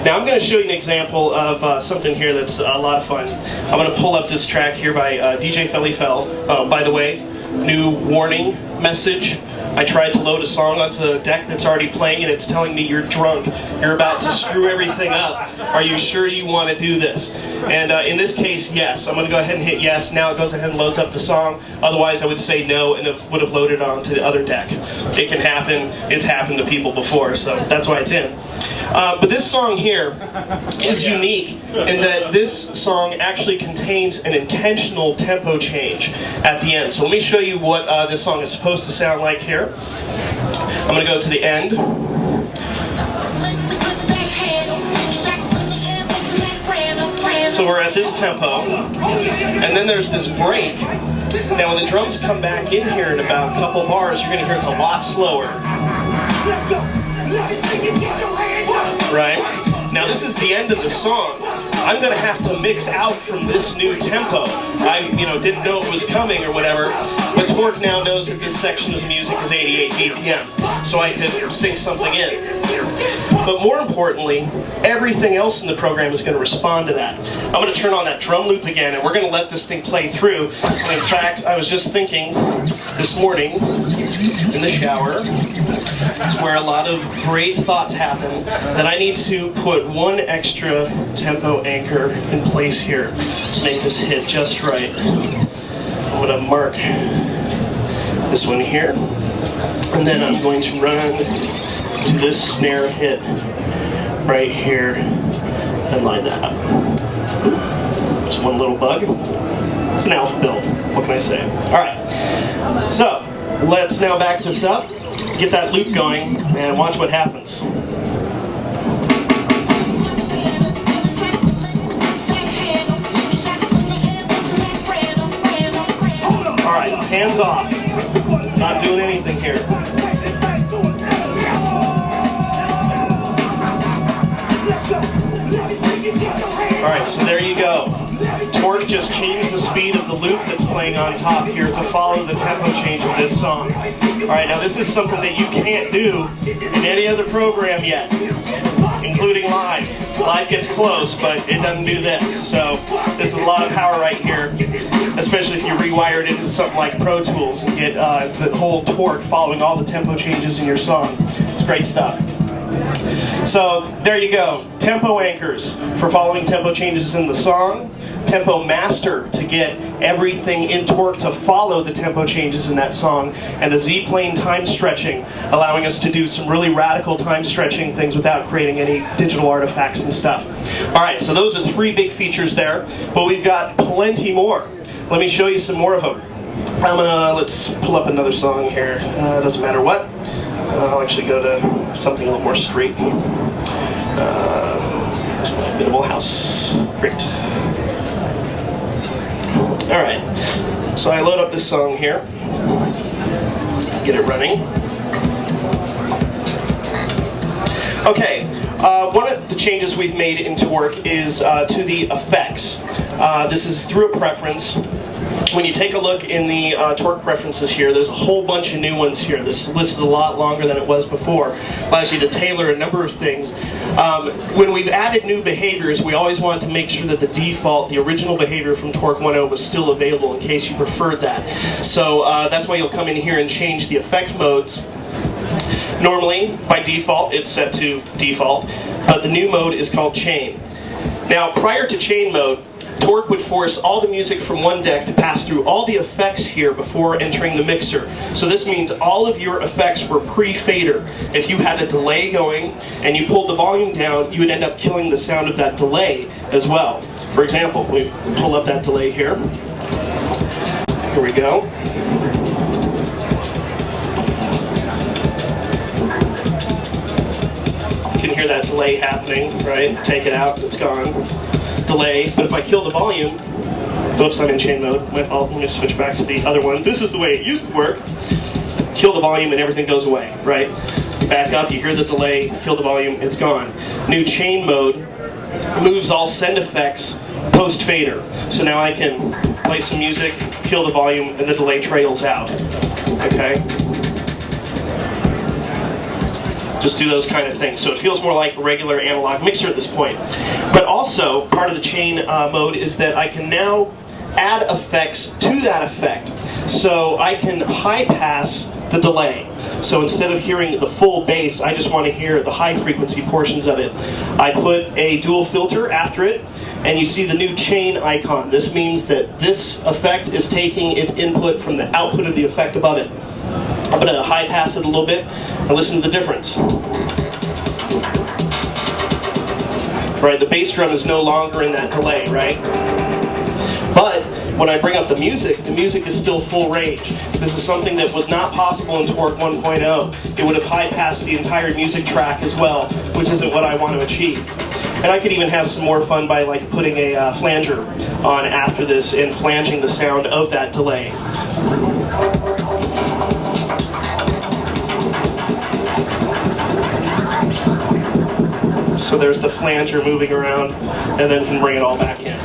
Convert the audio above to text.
Now I'm going to show you an example of something here that's a lot of fun. I'm going to pull up this track here by DJ Felly Fell. By the way, new warning message. I tried to load a song onto a deck that's already playing and it's telling me you're drunk. You're about to screw everything up. Are you sure you want to do this? And in this case, yes. I'm going to go ahead and hit yes. Now it goes ahead and loads up the song. Otherwise, I would say no and it would have loaded onto the other deck. It can happen. It's happened to people before, so that's why it's in. But this song here is unique in that this song actually contains an intentional tempo change at the end. So let me show you what this song is supposed to sound like here. I'm going to go to the end. So we're at this tempo, and then there's this break. Now when the drums come back in here in about a couple bars, you're going to hear it's a lot slower. Right? Now this is the end of the song. I'm going to have to mix out from this new tempo. I didn't know it was coming or whatever, but Torq now knows that this section of the music is 88 BPM, so I could sync something in. But more importantly, everything else in the program is going to respond to that. I'm going to turn on that drum loop again, and we're going to let this thing play through. And in fact, I was just thinking this morning in the shower, it's where a lot of great thoughts happen, that I need to put one extra tempo anchor in place here to make this hit just right. I'm going to mark this one here, and then I'm going to run to this snare hit right here and line that up. Just one little bug. It's an alpha build. What can I say? Alright, so let's now back this up, get that loop going, and watch what happens. Alright, hands off. Not doing anything here. Alright, so there you go. Torq just changed the speed of the loop that's playing on top here to follow the tempo change of this song. Alright, now this is something that you can't do in any other program yet, including live. Live gets close, but it doesn't do this. So this is a lot of power right here, especially if you rewire it into something like Pro Tools and get the whole Torq following all the tempo changes in your song. It's great stuff. So there you go. Tempo anchors for following tempo changes in the song. Tempo master to get everything in Torq to follow the tempo changes in that song. And the Z-plane time stretching, allowing us to do some really radical time stretching things without creating any digital artifacts and stuff. Alright, so those are three big features there, but we've got plenty more. Let me show you some more of them. Let's pull up another song here. Doesn't matter what. I'll actually go to something a little more straight. Here's my minimal house. Great. Alright, so I load up this song here. Get it running. Okay, one of the changes we've made in Torq is to the effects. This is through a preference. When you take a look in the Torq preferences here, there's a whole bunch of new ones here. This list is a lot longer than it was before. Allows you to tailor a number of things. When we've added new behaviors, we always wanted to make sure that the default, the original behavior from Torq 1.0 was still available in case you preferred that. So that's why you'll come in here and change the effect modes. Normally, by default, it's set to default, but the new mode is called chain. Now, prior to chain mode, Torq would force all the music from one deck to pass through all the effects here before entering the mixer. So this means all of your effects were pre-fader. If you had a delay going and you pulled the volume down, you would end up killing the sound of that delay as well. For example, we pull up that delay here. Here we go. You can hear that delay happening, right? Take it out, it's gone. Delay, but if I kill the volume, oops, I'm in chain mode, my fault, let me switch back to the other one. This is the way it used to work. Kill the volume and everything goes away, right? Back up, you hear the delay, kill the volume, it's gone. New chain mode moves all send effects post-fader. So now I can play some music, kill the volume, and the delay trails out, okay? just do those kind of things. So it feels more like a regular analog mixer at this point. But also, part of the chain mode is that I can now add effects to that effect. So I can high pass the delay. So instead of hearing the full bass, I just want to hear the high frequency portions of it. I put a dual filter after it, and you see the new chain icon. This means that this effect is taking its input from the output of the effect above it. I'm going to high pass it a little bit and listen to the difference. Right, the bass drum is no longer in that delay, right? But when I bring up the music is still full range. This is something that was not possible in Torq 1.0. It would have high passed the entire music track as well, which isn't what I want to achieve. And I could even have some more fun by like putting a flanger on after this and flanging the sound of that delay. So there's the flanger moving around, and then can bring it all back in.